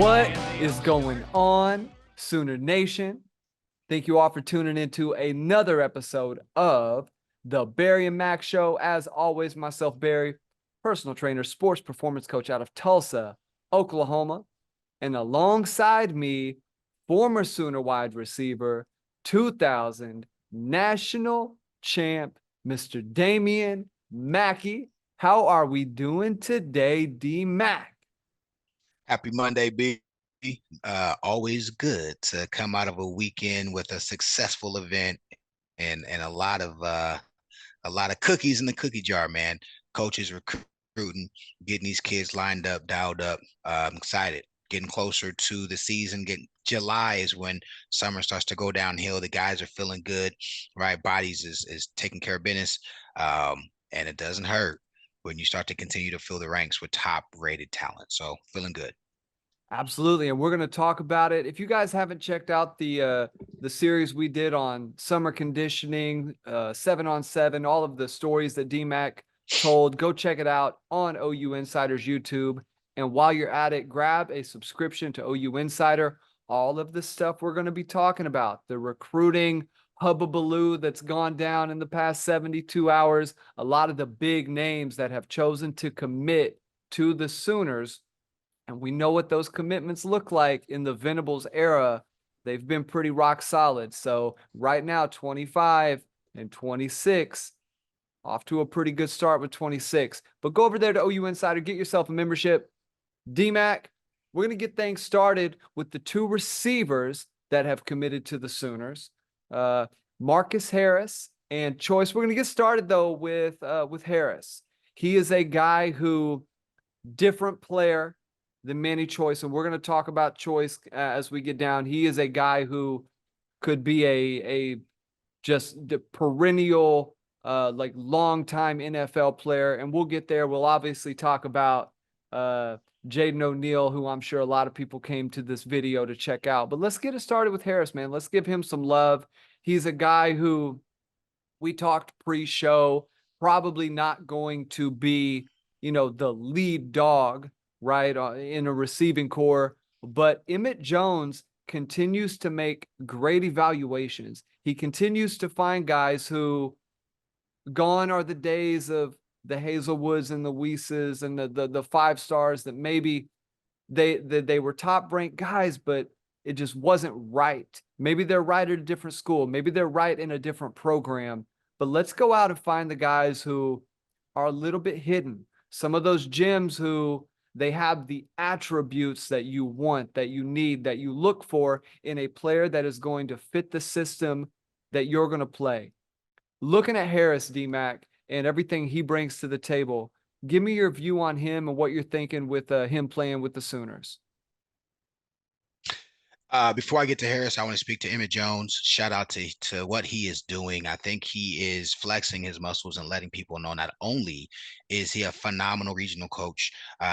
What is going on, Sooner Nation? Thank you all for tuning into another episode of the Barry and Mack Show. As always, myself, Barry, personal trainer, sports performance coach out of Tulsa, Oklahoma. And alongside me, former Sooner wide receiver, 2000 national champ, Mr. Damian Mackey. How are we doing today, D Mack? Happy Monday, B. Always good to come out of a weekend with a successful event and a lot of cookies in the cookie jar, man. Coaches recruiting, getting these kids lined up, dialed up. I'm excited. Getting closer to the season. July is when summer starts to go downhill. The guys are feeling good, right? Bodies is taking care of business, and it doesn't hurt when you start to continue to fill the ranks with top rated talent. So feeling good. Absolutely, and we're going to talk about it. If you guys haven't checked out the series we did on summer conditioning, 7-on-7, all of the stories that DMAC told, go check it out on OU Insider's YouTube. And while you're at it, grab a subscription to OU Insider. All of the stuff we're going to be talking about, the recruiting hubbubaloo that's gone down in the past 72 hours, a lot of the big names that have chosen to commit to the Sooners. And we know what those commitments look like in the Venables era. They've been pretty rock solid. So right now, 25 and 26, off to a pretty good start with 26. But go over there to OU Insider, get yourself a membership. DMAC, we're going to get things started with the two receivers that have committed to the Sooners, Marcus Harris and Choice. We're going to get started, though, with Harris. He is a guy who, different player than Manny Choice, and we're going to talk about Choice as we get down. He is a guy who could be a just the perennial, like long-time NFL player, and we'll get there. We'll obviously talk about Jaden O'Neal, who I'm sure a lot of people came to this video to check out. But let's get it started with Harris, man. Let's give him some love. He's a guy who we talked pre-show, probably not going to be, the lead dog, right, in a receiving core. But Emmett Jones continues to make great evaluations. He continues to find guys who, gone are the days of the Hazelwoods and the Weises and the five stars that maybe they were top ranked guys, but it just wasn't right. Maybe they're right at a different school. Maybe they're right in a different program. But let's go out and find the guys who are a little bit hidden. Some of those gems who they have the attributes that you want, that you need, that you look for in a player that is going to fit the system that you're going to play. Looking at Harris, DMAC, and everything he brings to the table, give me your view on him and what you're thinking with him playing with the Sooners. Before I get to Harris, I want to speak to Emmett Jones. Shout out to what he is doing. I think he is flexing his muscles and letting people know not only is he a phenomenal regional coach,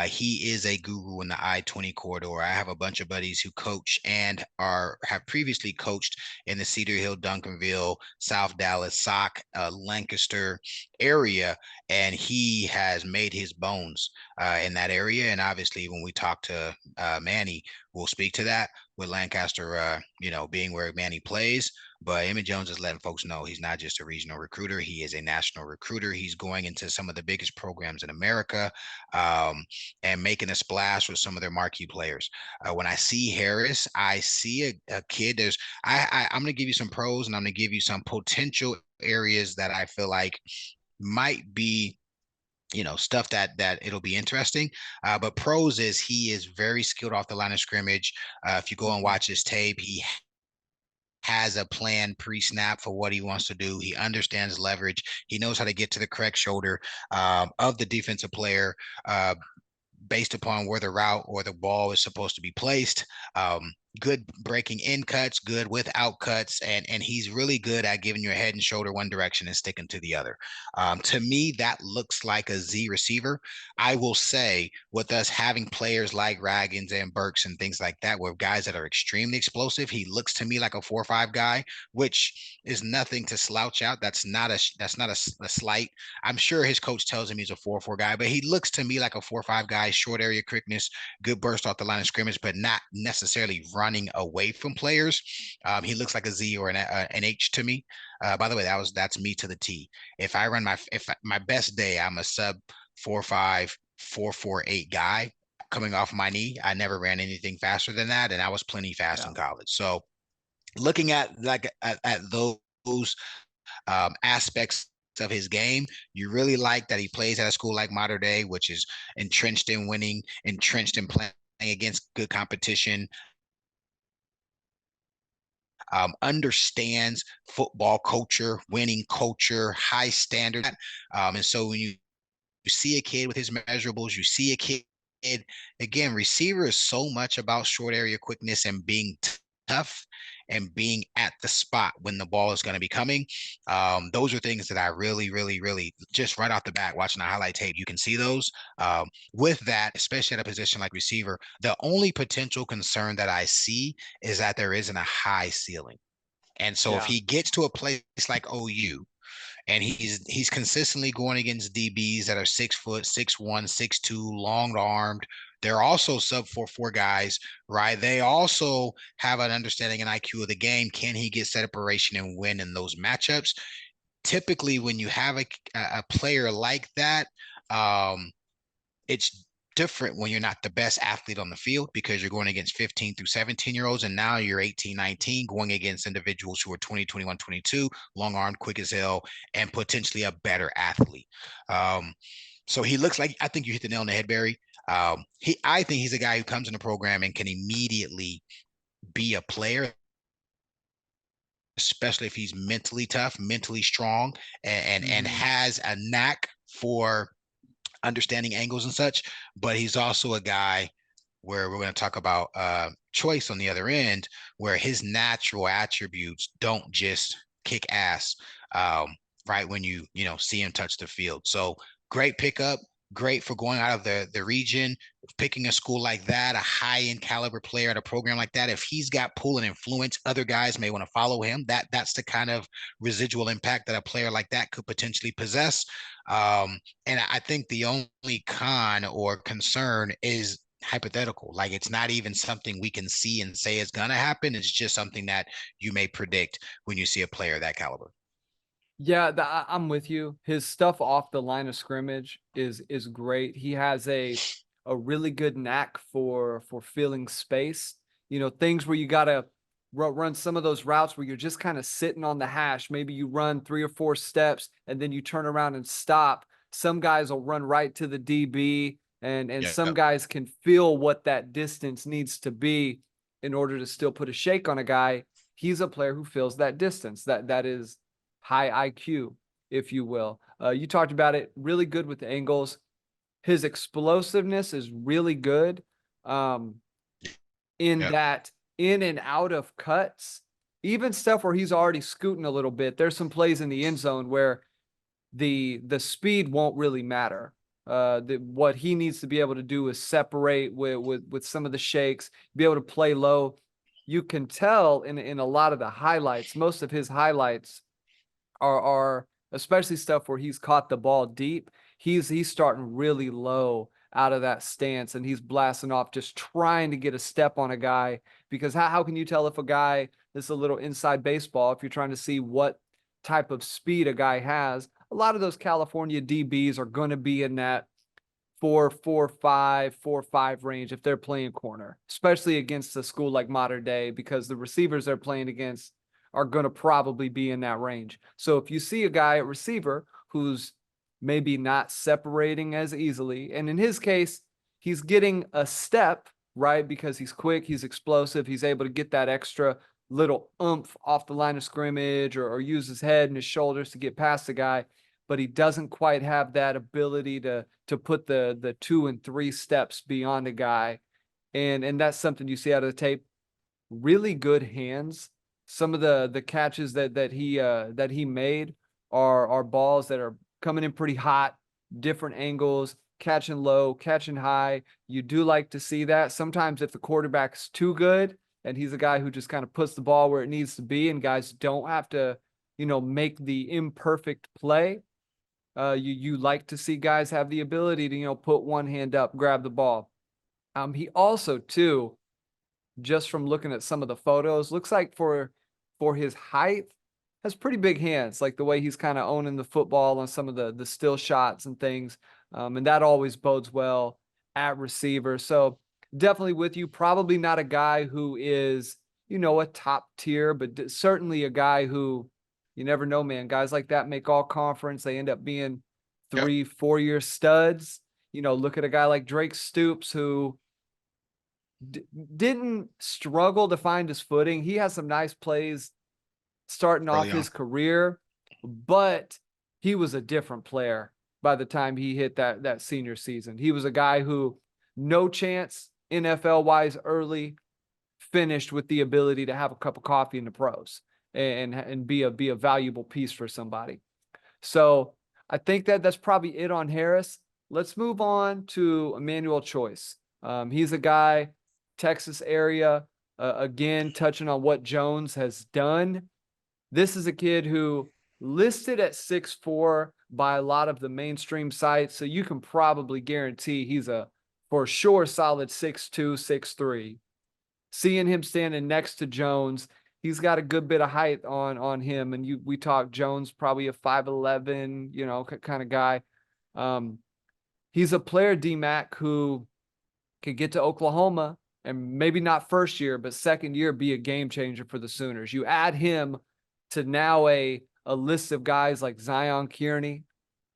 he is a guru in the I-20 corridor. I have a bunch of buddies who coach and have previously coached in the Cedar Hill, Duncanville, South Dallas, Sauk, Lancaster area, and he has made his bones in that area. And obviously, when we talk to Manny, we'll speak to that with Lancaster, being where Manny plays. But Emmett Jones is letting folks know he's not just a regional recruiter. He is a national recruiter. He's going into some of the biggest programs in America, and making a splash with some of their marquee players. When I see Harris, I see a kid. I'm going to give you some pros and I'm going to give you some potential areas that I feel like might be stuff that it'll be interesting. But pros is he is very skilled off the line of scrimmage. If you go and watch his tape, he has a plan pre-snap for what he wants to do. He understands leverage. He knows how to get to the correct shoulder of the defensive player, based upon where the route or the ball is supposed to be placed. good breaking in cuts, good without cuts, and he's really good at giving you a head and shoulder one direction and sticking to the other. To me, that looks like a Z receiver. I will say, with us having players like Raggins and Burks and things like that, with guys that are extremely explosive, he looks to me like a 4 or 5 guy, which is nothing to slouch out. That's not a slight. I'm sure his coach tells him he's a 4-4 guy, but he looks to me like a 4 or 5 guy, short area quickness, good burst off the line of scrimmage, but not necessarily running away from players. He looks like a Z or an H to me. By the way, that's me to the T. If my best day, I'm a sub 4.5, 4.48 guy coming off my knee. I never ran anything faster than that, and I was plenty fast Yeah. in college. So looking at those aspects of his game, you really like that he plays at a school like Mater Dei, which is entrenched in winning, entrenched in playing against good competition, understands football culture, winning culture, high standards. And so when you see a kid with his measurables, you see a kid, again, receiver is so much about short area quickness and being tough and being at the spot when the ball is going to be coming. Those are things that I really, really, really, just right off the bat, watching the highlight tape, you can see those. With that, especially at a position like receiver, the only potential concern that I see is that there isn't a high ceiling. And so if Yeah. he gets to a place like OU, and he's consistently going against DBs that are 6 foot, 6'1", 6'2", long armed. They're also sub 4.4 guys, right? They also have an understanding and IQ of the game. Can he get separation and win in those matchups? Typically, when you have a player like that, it's different when you're not the best athlete on the field because you're going against 15 through 17-year-olds, and now you're 18, 19, going against individuals who are 20, 21, 22, long armed, quick as hell, and potentially a better athlete. So he looks like, I think you hit the nail on the head, Barry. I think he's a guy who comes in the program and can immediately be a player, especially if he's mentally tough, mentally strong, and Mm-hmm. has a knack for understanding angles and such. But he's also a guy where we're going to talk about choice on the other end, where his natural attributes don't just kick ass right when you see him touch the field. So great pickup, great for going out of the region, picking a school like that, a high end caliber player at a program like that. If he's got pull and influence, other guys may want to follow him. That's the kind of residual impact that a player like that could potentially possess. And I think the only con or concern is hypothetical. Like, it's not even something we can see and say is going to happen. It's just something that you may predict when you see a player of that caliber. Yeah, I'm with you. His stuff off the line of scrimmage is great. He has a really good knack for filling space. You know, things where you gotta run some of those routes where you're just kind of sitting on the hash. Maybe you run 3 or 4 steps and then you turn around and stop. Some guys will run right to the DB, and Yeah. some guys can feel what that distance needs to be in order to still put a shake on a guy. He's a player who fills that distance. That is high IQ, if you will. You talked about it, really good with the angles. His explosiveness is really good, in Yeah. that in and out of cuts, even stuff where he's already scooting a little bit. There's some plays in the end zone where the speed won't really matter. What he needs to be able to do is separate with some of the shakes, be able to play low. You can tell in a lot of the highlights, most of his highlights are especially stuff where he's caught the ball deep. He's starting really low out of that stance and he's blasting off, just trying to get a step on a guy. Because how can you tell if a guy, this is a little inside baseball, if you're trying to see what type of speed a guy has? A lot of those California DBs are going to be in that 4.45 range if they're playing corner, especially against a school like Mater Dei, because the receivers they're playing against are going to probably be in that range. So if you see a guy at receiver who's maybe not separating as easily, and in his case, he's getting a step, right? Because he's quick, he's explosive, he's able to get that extra little oomph off the line of scrimmage, or use his head and his shoulders to get past the guy, but he doesn't quite have that ability to put the 2 and 3 steps beyond a guy. And that's something you see out of the tape. really good hands. Some of the catches that he made are balls that are coming in pretty hot, different angles, catching low, catching high. You do like to see that. Sometimes if the quarterback's too good and he's a guy who just kind of puts the ball where it needs to be, and guys don't have to, make the imperfect play. You like to see guys have the ability to, put one hand up, grab the ball. He also too, just from looking at some of the photos, looks like for his height, has pretty big hands, like the way he's kind of owning the football on some of the still shots and things. And that always bodes well at receiver. So definitely with you. Probably not a guy who is, a top tier, but certainly a guy who you never know, man. Guys like that make all conference. They end up being Yep. 3, 4 year studs. Look at a guy like Drake Stoops who didn't struggle to find his footing. He has some nice plays starting off Early on. his career, but he was a different player by the time he hit that senior season. He was a guy who no chance NFL wise early, finished with the ability to have a cup of coffee in the pros and be a valuable piece for somebody. So I think that's probably it on Harris. Let's move on to Emmanuel Choice. He's a guy, Texas area, again, touching on what Jones has done. This is a kid who listed at 6'4" by a lot of the mainstream sites. So you can probably guarantee he's a for sure solid 6'2", 6'3". Seeing him standing next to Jones, he's got a good bit of height on him. And we talked Jones, probably a 5'11", kind of guy. Um, he's a player, D-Mac, who could get to Oklahoma and maybe not first year, but second year be a game changer for the Sooners. You add him to now a list of guys like Zion Kearney,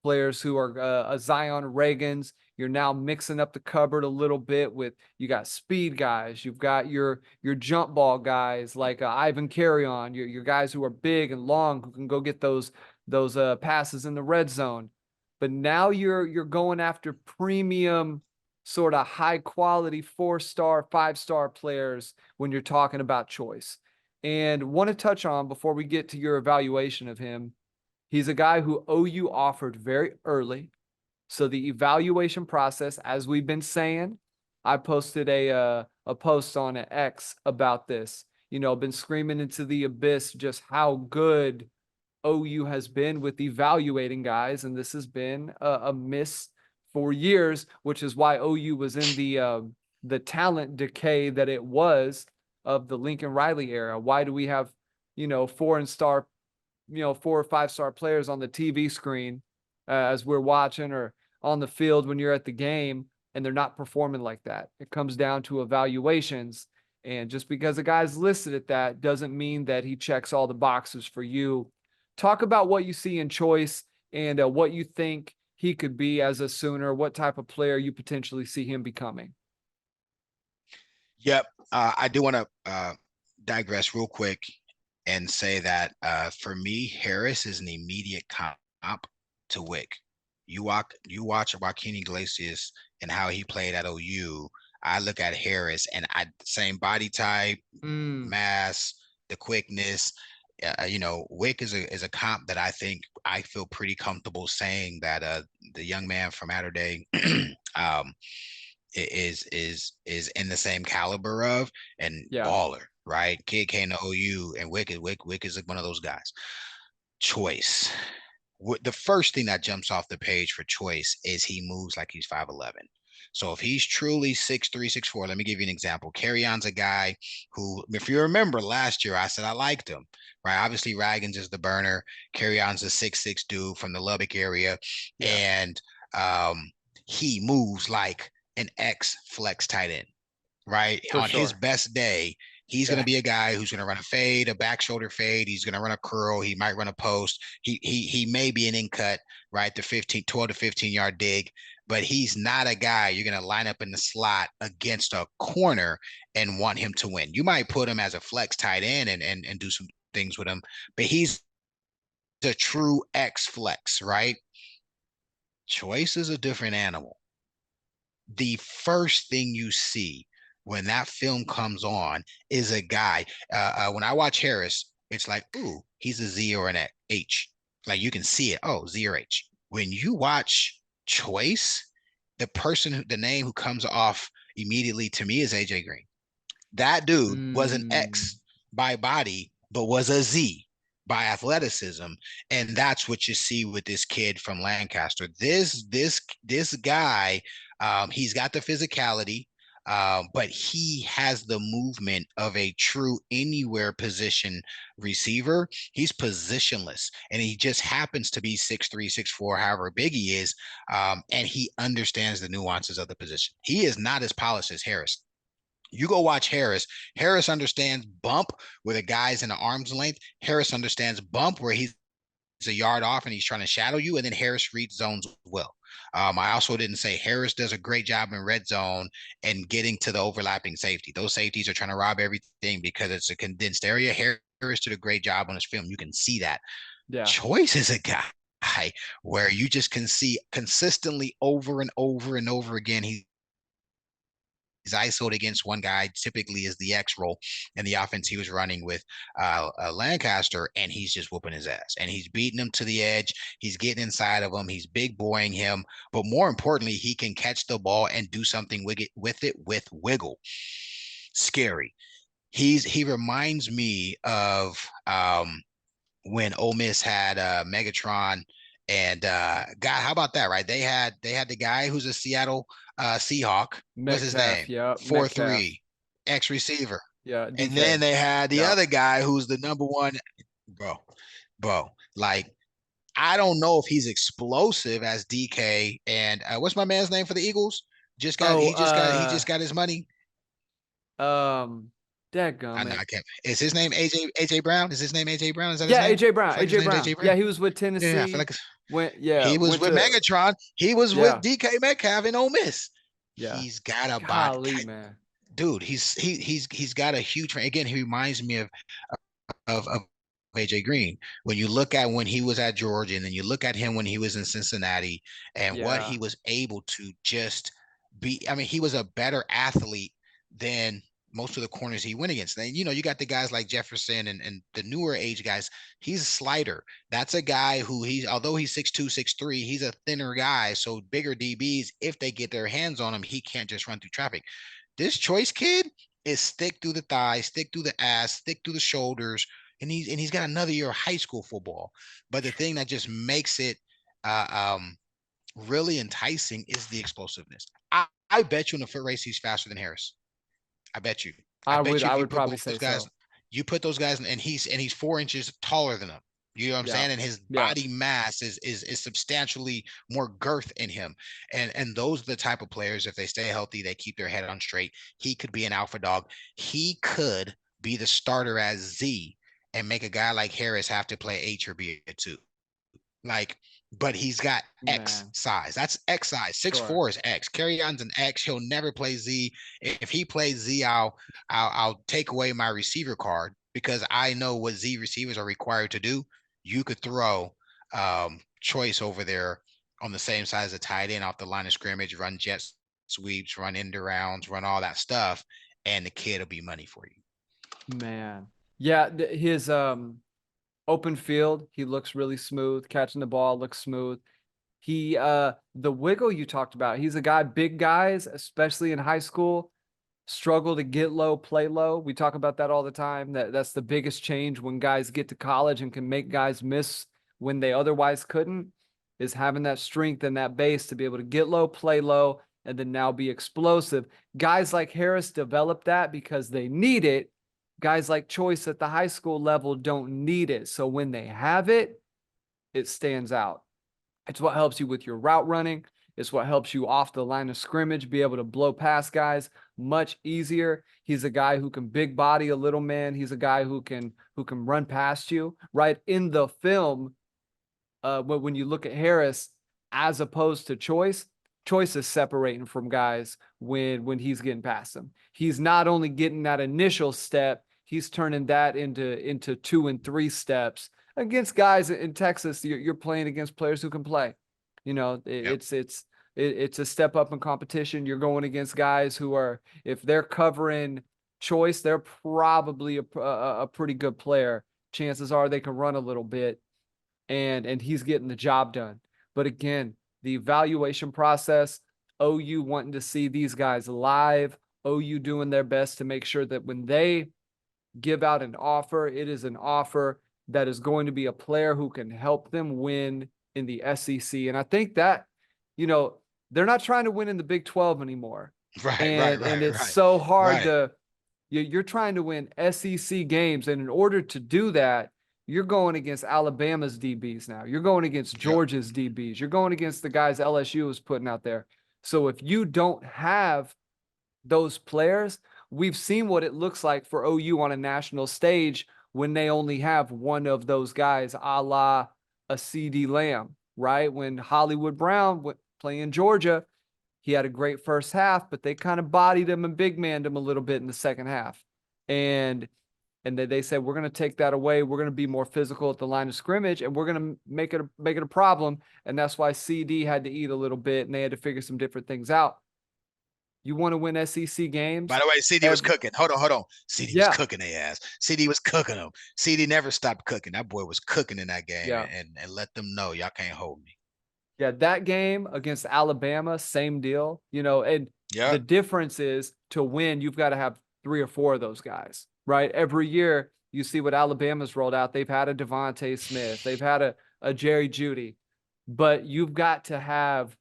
players who are a Zion Reagans. You're now mixing up the cupboard a little bit with you got speed guys, you've got your jump ball guys like Ivan Carrion, your guys who are big and long who can go get those passes in the red zone. But now you're going after premium sort of high quality 4-star, 5-star players when you're talking about Choice. And want to touch on before we get to your evaluation of him, he's a guy who OU offered very early. So the evaluation process, as we've been saying, I posted a post on X about this. Been screaming into the abyss just how good OU has been with evaluating guys, and this has been a miss for years, which is why OU was in the talent decay that it was of the Lincoln Riley era. Why do we have 4 or 5-star players on the TV screen as we're watching or on the field when you're at the game and they're not performing like that? It comes down to evaluations. And just because a guy's listed at that doesn't mean that he checks all the boxes for you. Talk about what you see in Choice and what you think he could be as a Sooner, what type of player you potentially see him becoming. Yep. I do want to digress real quick and say that for me, Harris is an immediate comp to Wick. You watch Joaquin Iglesias and how he played at OU. I look at Harris and same body type, Mm, mass, the quickness. Wick is a comp that I feel pretty comfortable saying that the young man from Atterday um, is in the same caliber of and yeah, baller, right? Kid came to OU and Wick is one of those guys. Choice. The first thing that jumps off the page for Choice is he moves like he's 5'11". So if he's truly 6'3", 6'4", let me give you an example. Carrion's a guy who, if you remember last year, I said I liked him, right? Obviously, Ragans is the burner. Carrion's a 6'6" dude from the Lubbock area. yeah, And he moves like an X flex tight end, right? for On his sure. best day, he's going Yeah. to be a guy who's going to run a fade, a back shoulder fade. He's going to run a curl. He might run a post. He may be an in cut, right? The 12 to 15-yard dig, but he's not a guy you're going to line up in the slot against a corner and want him to win. You might put him as a flex tight end and do some things with him, but he's a true X flex, right? Choice is a different animal. The first thing you see when that film comes on is a guy. When I watch Harris, it's like, ooh, he's a Z or an H. Like you can see it. Oh, Z or H. When you watch Choice, the name who comes off immediately to me is AJ Green. That dude was an Mm, X by body, but was a Z by athleticism, and that's what you see with this kid from Lancaster. This guy, he's got the physicality, but he has the movement of a true anywhere position receiver. He's positionless, and he just happens to be 6'3", 6'4", however big he is, and he understands the nuances of the position. He is not as polished as Harris. You go watch Harris. Harris understands bump where the guy's in the arm's length. Harris understands bump where he's a yard off and he's trying to shadow you. And then Harris reads zones well. I also didn't say Harris does a great job in red zone and getting to the overlapping safety. Those safeties are trying to rob everything because it's a condensed area. Harris did a great job on his film. You can see that. yeah. Choice is a guy where you just can see consistently over and over and over again. He's ISO'd against one guy, typically is the X role in the offense he was running with Lancaster, and he's just whooping his ass. And he's beating him to the edge. He's getting inside of him. He's big boying him. But more importantly, he can catch the ball and do something with it with wiggle. Scary. He reminds me of when Ole Miss had Megatron and God, how about that, right? They had the guy who's a Seattle Seahawk. What's his Metcalf. name? Yeah. Four Metcalf. three, X receiver. Yeah. And then DK. they had the Yeah. other guy who's the number one, bro, bro. Like I don't know if he's explosive as DK. And what's my man's name for the Eagles? Just got Oh, he just got his money. um, I know dadgummit. I can't. Is his name AJ Brown? Is his name AJ Brown? Is that his Yeah, name? AJ I Brown. feel like his AJ name's Brown. AJ Yeah, Brown. he was with Yeah, I feel Tennessee. like He he was went with to Megatron. He was with yeah, DK Metcalf in Ole Miss. yeah. He's got a body, Golly, man. dude. He's got a huge. Again, he reminds me of AJ Green. When you look at when he was at Georgia, and then you look at him when he was in Cincinnati, and what Yeah, he was able to just be. I mean, he was a better athlete than most of the corners he went against. Then you got the guys like Jefferson and the newer age guys. He's a slider. That's a guy who although he's 6'2", 6'3", he's a thinner guy. So bigger DBs, if they get their hands on him, he can't just run through traffic. This Choice kid is thick through the thighs, thick through the ass, thick through the shoulders, and he's got another year of high school football. But the thing that just makes it uh, um, really enticing is the explosiveness. I bet you in the foot race he's faster than Harris. I bet you. I bet you I if you would put probably both those say guys, so. and he's 4 inches taller than them. You know what I'm Yeah, saying? And his yeah, body mass is substantially more girth in him. And those are the type of players, if they stay healthy, they keep their head on straight. He could be an alpha dog. He could be the starter as Z and make a guy like Harris have to play H or B at two. Like, but he's got X man. size. That's X size. Six Sure. four is X. On's an X. He'll never play Z. If he plays Z, I'll take away my receiver card because I know what Z receivers are required to do. You could throw Choice over there on the same size as a tight end off the line of scrimmage, run jet sweeps, run end arounds, run all that stuff, and the kid will be money for you. Man. Yeah, his open field, he looks really smooth. Catching the ball looks smooth. He the wiggle you talked about, he's a guy, big guys, especially in high school, struggle to get low, play low. We talk about that all the time. That's the biggest change when guys get to college and can make guys miss when they otherwise couldn't, is having that strength and that base to be able to get low, play low, and then now be explosive. Guys like Harris develop that because they need it. Guys like Choice at the high school level don't need it. So when they have it, it stands out. It's what helps you with your route running. It's what helps you off the line of scrimmage, be able to blow past guys much easier. He's a guy who can big body a little man. He's a guy who can run past you. Right in the film, when you look at Harris as opposed to Choice, Choice is separating from guys when he's getting past them. He's not only getting that initial step, he's turning that into 2 and 3 steps against guys in Texas. You're playing against players who can play. Yep. It's it's a step up in competition. You're going against guys who are, if they're covering choice, they're probably a pretty good player. Chances are they can run a little bit, and he's getting the job done. But again, the evaluation process, OU wanting to see these guys live, OU doing their best to make sure that when they give out an offer, it is an offer that is going to be a player who can help them win in the SEC. And I think that, you know, they're not trying to win in the Big 12 anymore. Right, right, And right, it's right, so hard right. to, you're trying to win SEC games. And in order to do that, you're going against Alabama's DBs now. You're going against Yep. Georgia's DBs. You're going against the guys LSU is putting out there. So if you don't have those players, we've seen what it looks like for OU on a national stage when they only have one of those guys, a la a CD Lamb, right? When Hollywood Brown went playing Georgia, he had a great first half, but they kind of bodied him and big manned him a little bit in the second half. And they said, we're going to take that away. We're going to be more physical at the line of scrimmage, and we're going to make it a problem. And that's why CD had to eat a little bit, and they had to figure some different things out. You want to win SEC By games? the way, CD was Every, cooking. Hold on, hold on. CD was yeah, cooking their ass. CD was cooking them. CD never stopped cooking. That boy was cooking in that game, yeah, and let them know y'all can't hold me. yeah. That game against Alabama, same deal. And the Yep. difference is to win, you've got to have 3 or 4 of those guys, right? Every year, you see what Alabama's rolled out. They've had a Devontae Smith, they've had a Jerry Judy, but you've got to have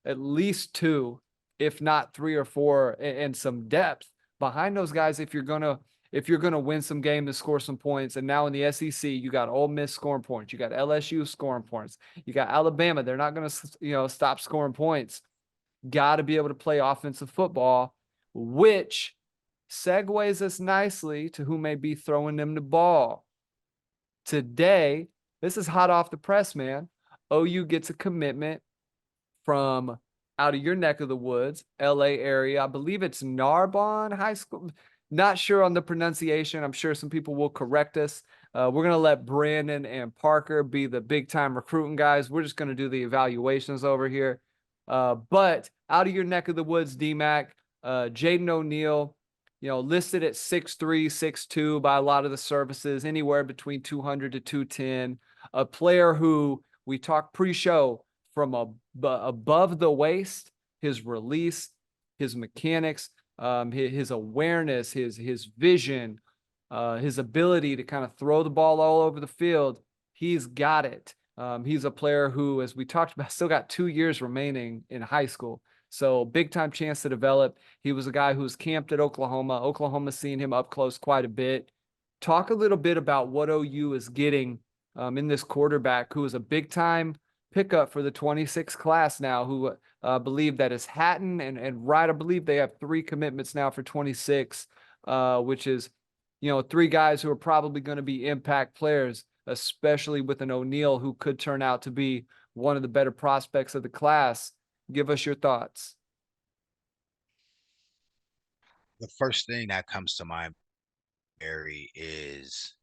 at least 2, if not 3 or 4, and some depth behind those guys if you're gonna win some games and score some points. And now in the SEC, you got Ole Miss scoring points, you got LSU scoring points, you got Alabama. They're not gonna stop scoring points. Got to be able to play offensive football, which segues us nicely to who may be throwing them the ball today. This is hot off the press, man. OU gets a commitment from out of your neck of the woods, LA area. I believe it's Narbonne High School. Not sure on the pronunciation. I'm sure some people will correct us. We're going to let Brandon and Parker be the big time recruiting guys. We're just going to do the evaluations over here. But out of your neck of the woods, DMAC, Jaden O'Neal, listed at 6'3", 6'2" by a lot of the services, anywhere between 200 to 210. A player who we talked pre-show, from above the waist, his release, his mechanics, his awareness, his vision, his ability to kind of throw the ball all over the field. He's got it. He's a player who, as we talked about, still got 2 years remaining in high school. So big time chance to develop. He was a guy who was camped at Oklahoma. Oklahoma's seen him up close quite a bit. Talk a little bit about what OU is getting in this quarterback, who is a big time pickup for the 26 class now, who believe that is Hatton and Wright. I believe they have 3 commitments now for 26, which is, 3 guys who are probably going to be impact players, especially with an O'Neal who could turn out to be one of the better prospects of the class. Give us your thoughts. The first thing that comes to mind, Barry, is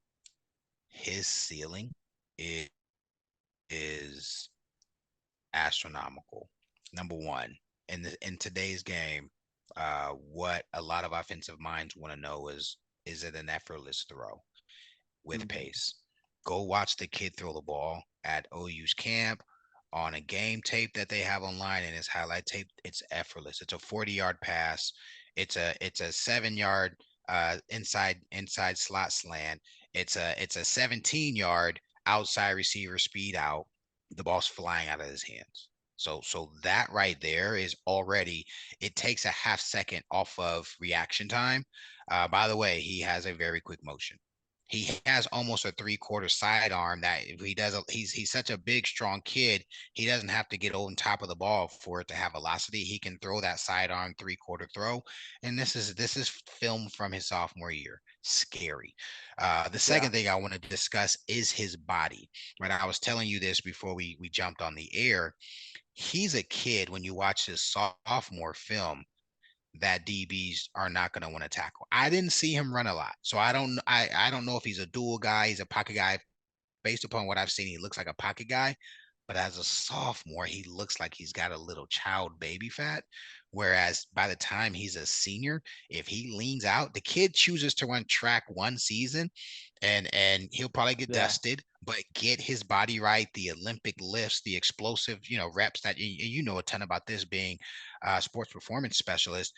his ceiling is, is astronomical. Number one, in today's game, what a lot of offensive minds want to know is it an effortless throw with Mhm. pace? Go watch the kid throw the ball at OU's camp on a game tape that they have online and his highlight tape. It's effortless. It's a 40-yard pass. It's a 7-yard inside slot slant. It's a 17-yard outside receiver speed out. The ball's flying out of his hands. So that right there is already, it takes a half second off of reaction time. By the way, he has a very quick motion. He has almost a 3/4 sidearm that if he does, he's such a big, strong kid. He doesn't have to get on top of the ball for it to have velocity. He can throw that sidearm 3/4 throw, and this is film from his sophomore year. Scary. The Yeah. second thing I want to discuss is his body. Right, I was telling you this before we jumped on the air. He's a kid when you watch his sophomore film that DBs are not going to want to tackle. I didn't see him run a lot, so I don't know if he's a dual guy, he's a pocket guy. Based upon what I've seen, he looks like a pocket guy, but as a sophomore, he looks like he's got a little child baby fat. Whereas by the time he's a senior, if he leans out, the kid chooses to run track one season and he'll probably get Yeah. dusted, but get his body right, the Olympic lifts, the explosive, reps that you know a ton about this being a sports performance specialist.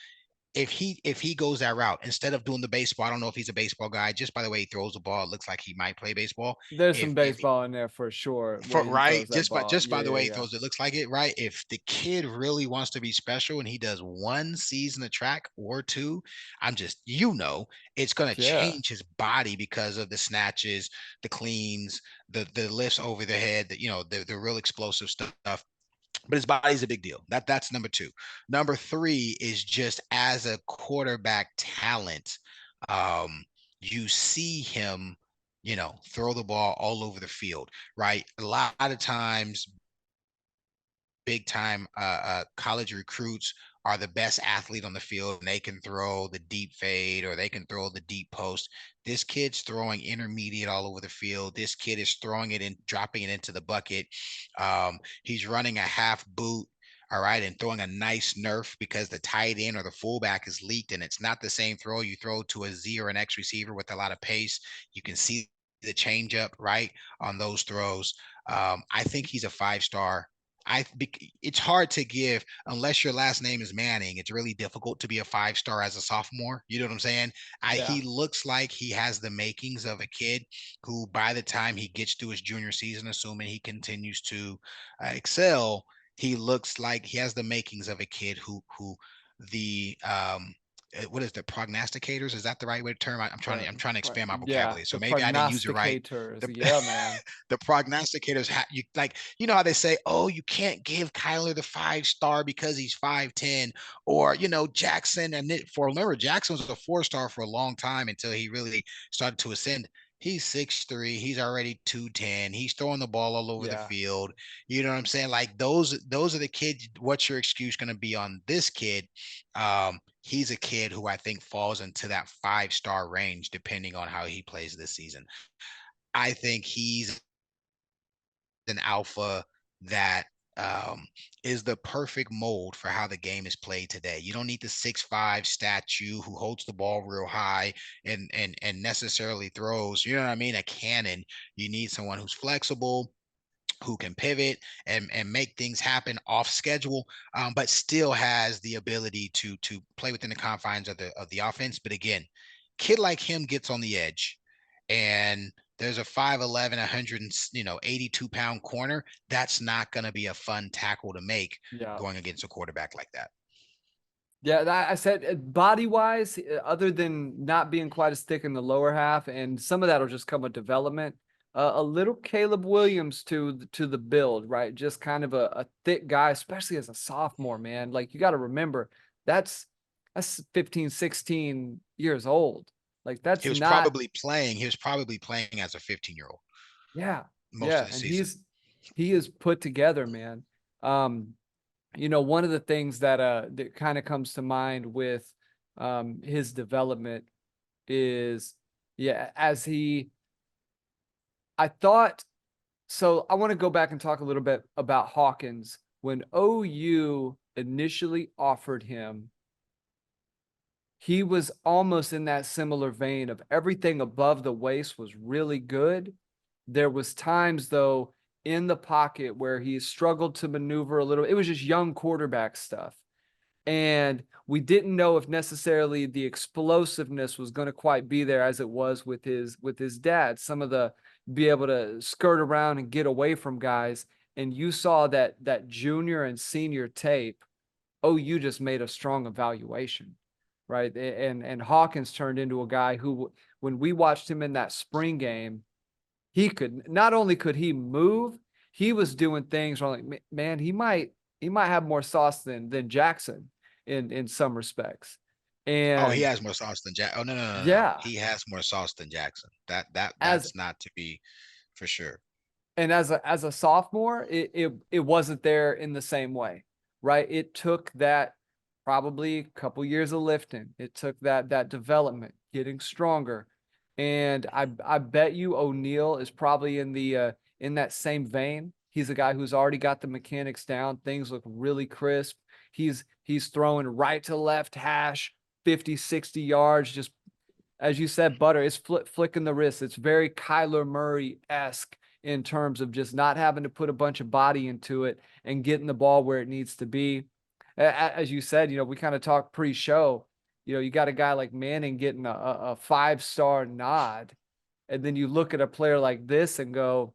If he goes that route instead of doing the baseball, I don't know if he's a baseball guy. Just by the way he throws the ball, it looks like he might play baseball. There's some If baseball in there for sure for when he right, throws that ball. just Yeah, by the yeah, way he yeah. throws, it looks like it, right? If the kid really wants to be special and he does one season of track or two, I'm just, it's gonna Yeah. change his body because of the snatches, the cleans, the lifts over the head, the real explosive stuff. But his body's a big deal. That's number two. Number three is just as a quarterback talent, um, you see him, throw the ball all over the field, right? A lot of times big time college recruits are the best athlete on the field and they can throw the deep fade or they can throw the deep post. This kid's throwing intermediate all over the field. This kid is throwing it in, dropping it into the bucket. He's running a half boot. All right, and throwing a nice nerf because the tight end or the fullback is leaked, and it's not the same throw you throw to a Z or an X receiver with a lot of pace. You can see the changeup right on those throws. I think he's a 5 star. It's hard to give unless your last name is Manning. It's really difficult to be a 5 star as a sophomore. You know what I'm saying? Yeah. He looks like he has the makings of a kid who, by the time he gets through his junior season, assuming he continues to excel, he looks like he has the makings of a kid who the what is the prognosticators? Is that the right way to term? I'm trying to expand my Yeah, vocabulary, so the maybe I didn't use it right. prognosticators. The Yeah, man. the prognosticators you like, how they say, oh, you can't give Kyler the 5 star because he's 5'10, or Jackson. And remember, Jackson was a 4 star for a long time until he really started to ascend. He's 6'3, he's already 210, he's throwing the ball all over the Yeah. field. You know what I'm saying? Like those are the kids. What's your excuse going to be on this kid? He's a kid who I think falls into that 5 star range depending on how he plays this season. I think he's an alpha that um, is the perfect mold for how the game is played today. You don't need the 6'5" statue who holds the ball real high and necessarily throws, you know what I mean, a cannon. You need someone who's flexible, who can pivot and make things happen off schedule, but still has the ability to play within the confines of the offense. But again, kid like him gets on the edge, and there's a 5'11", 82-pound corner. That's not going to be a fun tackle to make Yeah. going against a quarterback like that. Yeah, I said body wise, other than not being quite as thick in the lower half, and some of that'll just come with development. A little Caleb Williams to the build, right? Just kind of a thick guy, especially as a sophomore, man. Like you got to remember that's 15, 16 years old. Like that's not, He was probably playing as a 15-year-old yeah, most yeah. of the And season. he is put together, man. Um, one of the things that kind of comes to mind with his development is, yeah, I thought, so I want to go back and talk a little bit about Hawkins. When OU initially offered him, he was almost in that similar vein of everything above the waist was really good. There was times though in the pocket where he struggled to maneuver a little. It was just young quarterback stuff. And we didn't know if necessarily the explosiveness was going to quite be there as it was with his dad. Some of the be able to skirt around and get away from guys. And you saw that junior and senior tape. Oh, you just made a strong evaluation, right? And Hawkins turned into a guy who, when we watched him in that spring game, he could not only could he move, he was doing things where like, man, he might have more sauce than Jackson in some respects. Oh, he And has more sauce than Jack. Oh, no, no, no, no, no. yeah, He has more sauce than Jackson. as That's not to be for sure. and as a sophomore, it wasn't there in the same way, right? It took that probably a couple years of lifting. It took that development, getting stronger. And I bet you O'Neal is probably in that same vein. He's a guy who's already got the mechanics down. Things look really crisp. He's throwing right to left hash, 50, 60 yards, just as you said, butter. It's flicking the wrist. It's very Kyler Murray-esque in terms of just not having to put a bunch of body into it and getting the ball where it needs to be. As you said, we kind of talked pre-show. You got a guy like Manning getting a 5-star nod, and then you look at a player like this and go,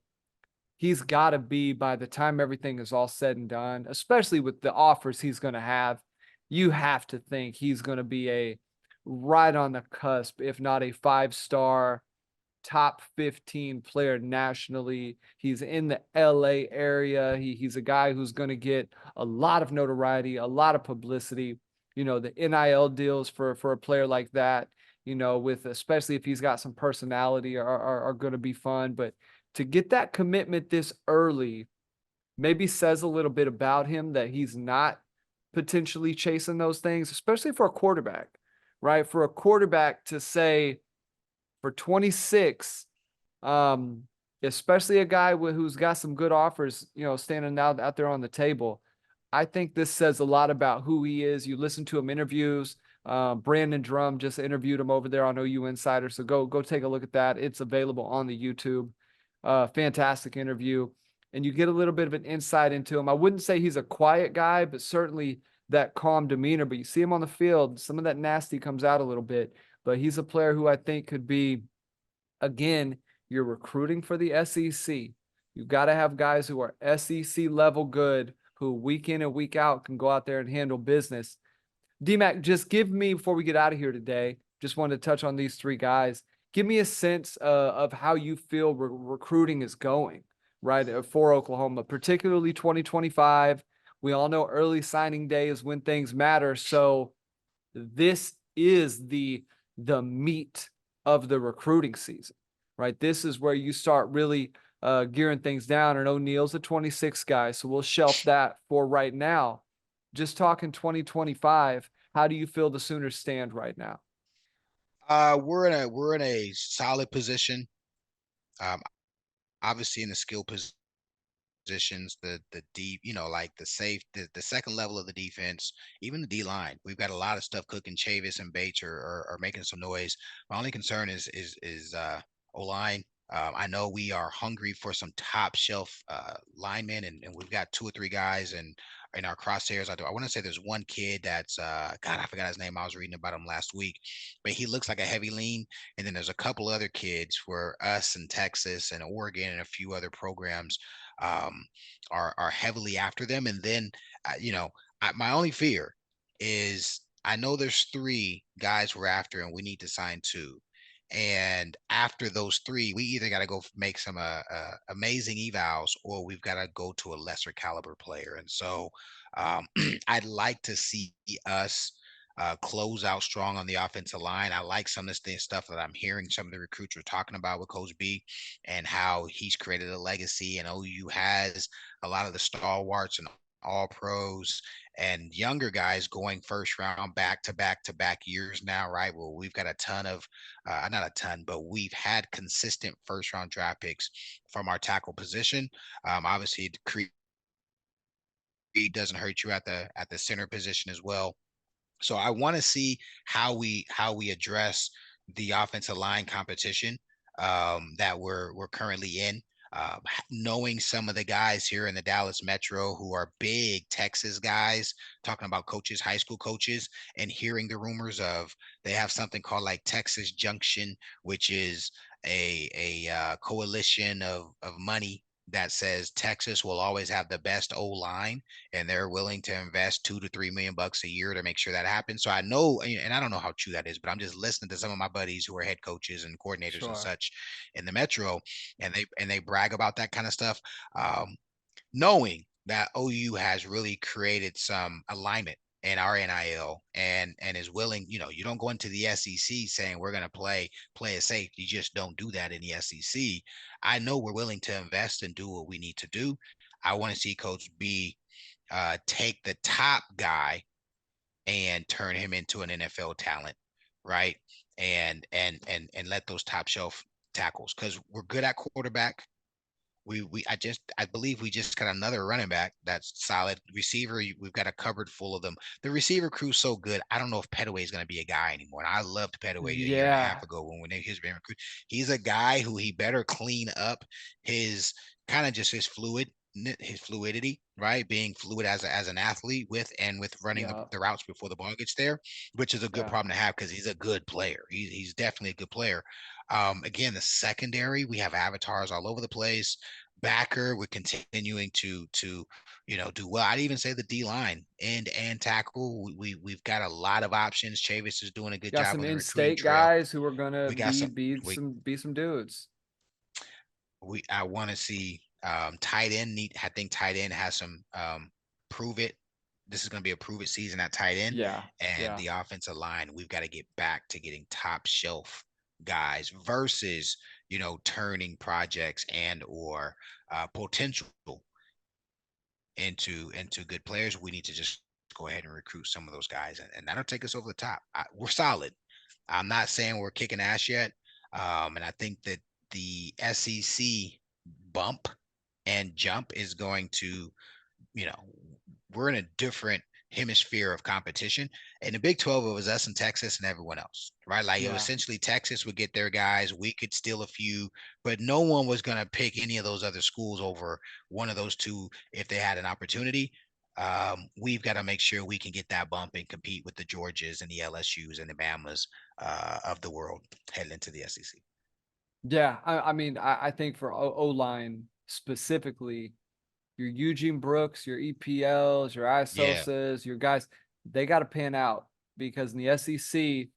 he's got to be, by the time everything is all said and done, especially with the offers he's going to have, you have to think he's going to be a right on the cusp, if not a 5-star top 15 player nationally. He's in the LA area. He's a guy who's going to get a lot of notoriety, a lot of publicity. The NIL deals for a player like that, with, especially if he's got some personality, are going to be fun. But to get that commitment this early maybe says a little bit about him, that he's not potentially chasing those things, especially for a quarterback, right? For a quarterback to say, for 26, um, especially a guy who's got some good offers, standing out there on the table. I think this says a lot about who he is. You listen to him interviews. Brandon Drum just interviewed him over there on OU Insider, so go take a look at that. It's available on the YouTube. Fantastic interview, and you get a little bit of an insight into him. I wouldn't say he's a quiet guy, but certainly that calm demeanor. But you see him on the field, some of that nasty comes out a little bit. But he's a player who I think could be, again, you're recruiting for the SEC. You've got to have guys who are SEC level good, who week in and week out can go out there and handle business. DMAC, just give me, before we get out of here today, just wanted to touch on these three guys. Give me a sense of how you feel recruiting is going, right, for Oklahoma, particularly 2025. We all know early signing day is when things matter. So this is the meat of the recruiting season, right? This is where you start really gearing things down. And O'Neal's a 26 guy, so we'll shelf that for right now. Just talking 2025, how do you feel the Sooners stand right now? We're in a solid position. Um, Obviously in the skill positions, the deep, like the second level of the defense, even the D line. We've got a lot of stuff cooking. Chavis and Bates are making some noise. My only concern is O line. I know we are hungry for some top shelf linemen, and we've got two or three guys in our crosshairs. I want to say there's one kid that's God, I forgot his name. I was reading about him last week, but he looks like a heavy lean. And then there's a couple other kids where us and Texas and Oregon and a few other programs um, are heavily after them. And then, my only fear is I know there's three guys we're after, and we need to sign two. And after those three, we either got to go make some amazing evals, or we've got to go to a lesser caliber player. And so, I'd like to see us close out strong on the offensive line. I like some of the stuff that I'm hearing some of the recruits are talking about with Coach B, and how he's created a legacy. And OU has a lot of the stalwarts and all pros and younger guys going first round back to back to back years now, right? Well, we've got a ton of, not a ton, but we've had consistent first round draft picks from our tackle position. Obviously, Creed doesn't hurt you at the center position as well. So I want to see how we address the offensive line competition that we're currently in. Knowing some of the guys here in the Dallas Metro who are big Texas guys, talking about coaches, high school coaches, and hearing the rumors of they have something called like Texas Junction, which is a coalition of money that says Texas will always have the best O line, and they're willing to invest $2 to $3 million a year to make sure that happens. So I know, and I don't know how true that is, but I'm just listening to some of my buddies who are head coaches and coordinators and Sure. such in the Metro, and they brag about that kind of stuff, knowing that OU has really created some alignment in our NIL, and is willing. You don't go into the SEC saying we're going to play it safe. You just don't do that in the SEC. I know we're willing to invest and do what we need to do. I want to see Coach B take the top guy and turn him into an NFL talent, right? And let those top shelf tackles, because we're good at quarterback. I believe we just got another running back that's solid. Receiver, we've got a cupboard full of them. The receiver crew's so good. I don't know if Petaway is going to be a guy anymore. And I loved Petaway a year and a half Yeah, ago when he was being recruited. He's a guy who he better clean up his kind of just his fluidity, right? Being fluid as an athlete with running yeah, the routes before the ball gets there, which is a good yeah. problem to have because he's a good player. He's definitely a good player. Again, the secondary, we have avatars all over the place. Backer, we're continuing to do well. I'd even say the D line and tackle. We've got a lot of options. Chavis is doing a good Got job some on the recruiting in-state trail. guys who are gonna We got be some. be We some be some dudes. I want to see tight end. I think tight end has some prove it. This is going to be a prove it season at tight end, Yeah, and yeah. the offensive line. We've got to get back to getting top shelf guys versus turning projects and or potential into good players. We need to just go ahead and recruit some of those guys, and that'll take us over the top. We're solid. I'm not saying we're kicking ass yet, and I think that the SEC bump and jump is going to, you know, we're in a different hemisphere of competition. And the Big 12, it was us and Texas and everyone else, right? Like it was Yeah. essentially Texas would get their guys, we could steal a few, but no one was going to pick any of those other schools over one of those two if they had an opportunity. We've got to make sure we can get that bump and compete with the Georgias and the LSUs and the Bamas of the world heading into the SEC. Yeah, I mean, I think for O-line specifically, your Eugene Brooks, your EPLs, your Yeah, Isosas, your guys, they got to pan out because in the SEC,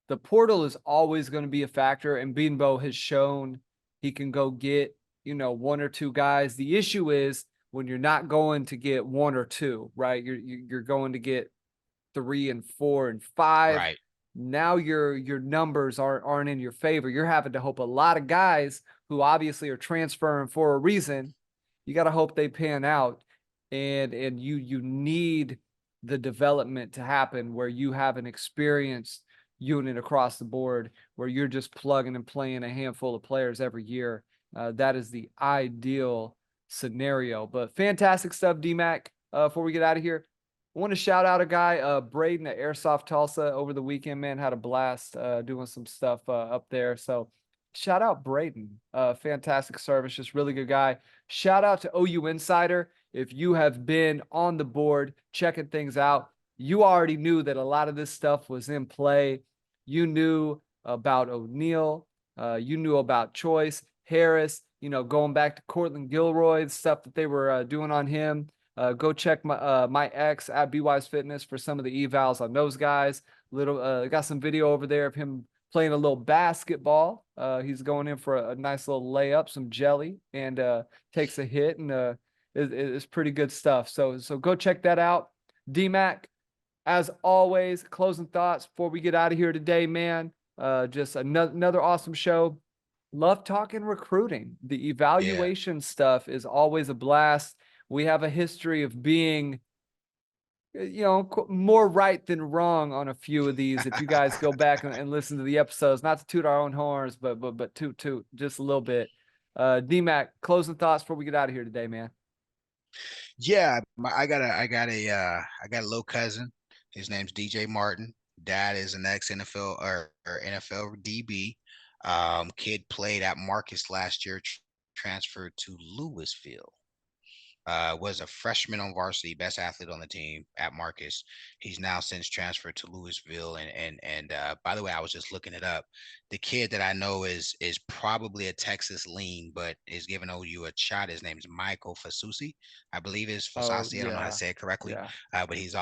the portal is always going to be a factor. And Beanbo has shown he can go get, one or two guys. The issue is when you're not going to get one or two, right? You're going to get three and four and five. right, Now your numbers aren't in your favor. You're having to hope a lot of guys who obviously are transferring for a reason. You got to hope they pan out, and you need the development to happen where you have an experienced unit across the board where you're just plugging and playing a handful of players every year. That is the ideal scenario. But fantastic stuff, DMAC. Before we get out of here, I want to shout out a guy, Braden at Airsoft Tulsa over the weekend, man. Had a blast doing some stuff up there. So shout out Braden. Fantastic service, just really good guy. Shout out to OU Insider. If you have been on the board checking things out, you already knew that a lot of this stuff was in play. You knew about O'Neal. You knew about Choice, Harris, going back to Cortland Gilroy, the stuff that they were doing on him. Go check my ex at BWise Fitness for some of the evals on those guys. Got some video over there of him playing a little basketball. He's going in for a nice little layup, some jelly, and takes a hit, and it's pretty good stuff. So go check that out. DMAC, as always, closing thoughts before we get out of here today, man. Just another awesome show. Love talking recruiting. The yeah. evaluation stuff is always a blast. We have a history of being, more right than wrong on a few of these. If you guys go back and listen to the episodes, not to toot our own horns, but toot just a little bit. DMAC, closing thoughts before we get out of here today, man. Yeah, I got a little cousin. His name's DJ Martin. Dad is an ex NFL or NFL DB. Kid played at Marcus last year, transferred to Louisville. Was a freshman on varsity, best athlete on the team at Marcus. He's now since transferred to Louisville. And by the way, I was just looking it up. The kid that I know is probably a Texas lean, but is giving OU a shot. His name is Michael Fasusi, I believe is Oh Fasasi. I don't know how to yeah, say it correctly, yeah, but he's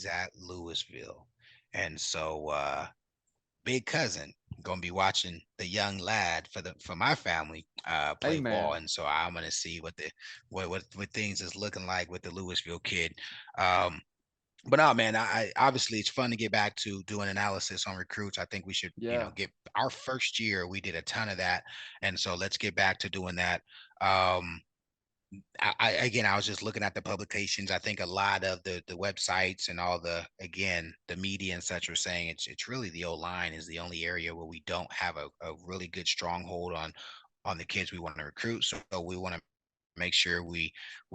at Louisville, and so big cousin gonna be watching the young lad for my family play ball, amen. and so I'm gonna see what things is looking like with the Louisville kid. Um, but no, man, I obviously it's fun to get back to doing analysis on recruits. I think we should, Yeah, get our first year. We did a ton of that, and so let's get back to doing that. Um, again, I was just looking at the publications. I think a lot of the websites and all the media and such are saying it's really the O line is the only area where we don't have a really good stronghold on on the kids we want to recruit. So we want to make sure we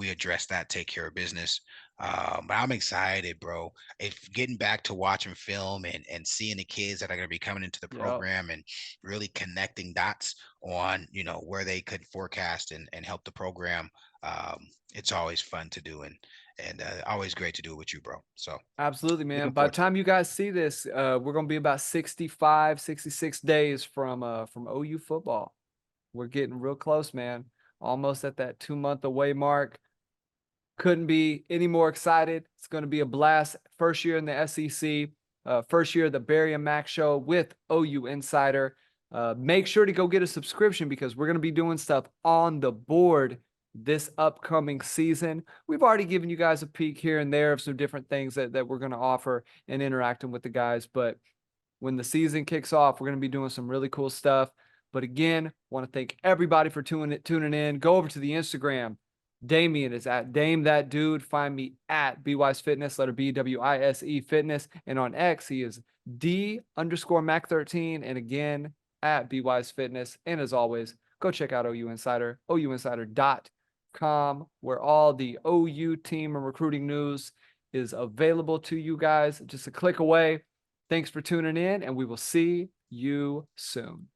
address that, take care of business. But I'm excited, bro. If getting back to watching film and seeing the kids that are going to be coming into the Yep. program and really connecting dots on where they could forecast and help the program. It's always fun to do and always great to do it with you, bro. So Absolutely, man. looking By the forward to it. time you guys see this, we're gonna be about 65, 66 days from OU football. We're getting real close, man. Almost at that 2 month away mark. Couldn't be any more excited. It's going to be a blast. First year in the SEC, first year of the Barry and Mack show with OU Insider. Make sure to go get a subscription because we're going to be doing stuff on the board this upcoming season. We've already given you guys a peek here and there of some different things that we're going to offer and interacting with the guys. But when the season kicks off, we're going to be doing some really cool stuff. But again, want to thank everybody for tuning in. Go over to the Instagram. Damien is at Dame That Dude. Find me at BWise Fitness, letter BWISE Fitness. And on X, he is D_Mac13. And again, at BWise Fitness. And as always, go check out OU Insider, ouinsider.com, where all the OU team and recruiting news is available to you guys. Just a click away. Thanks for tuning in, and we will see you soon.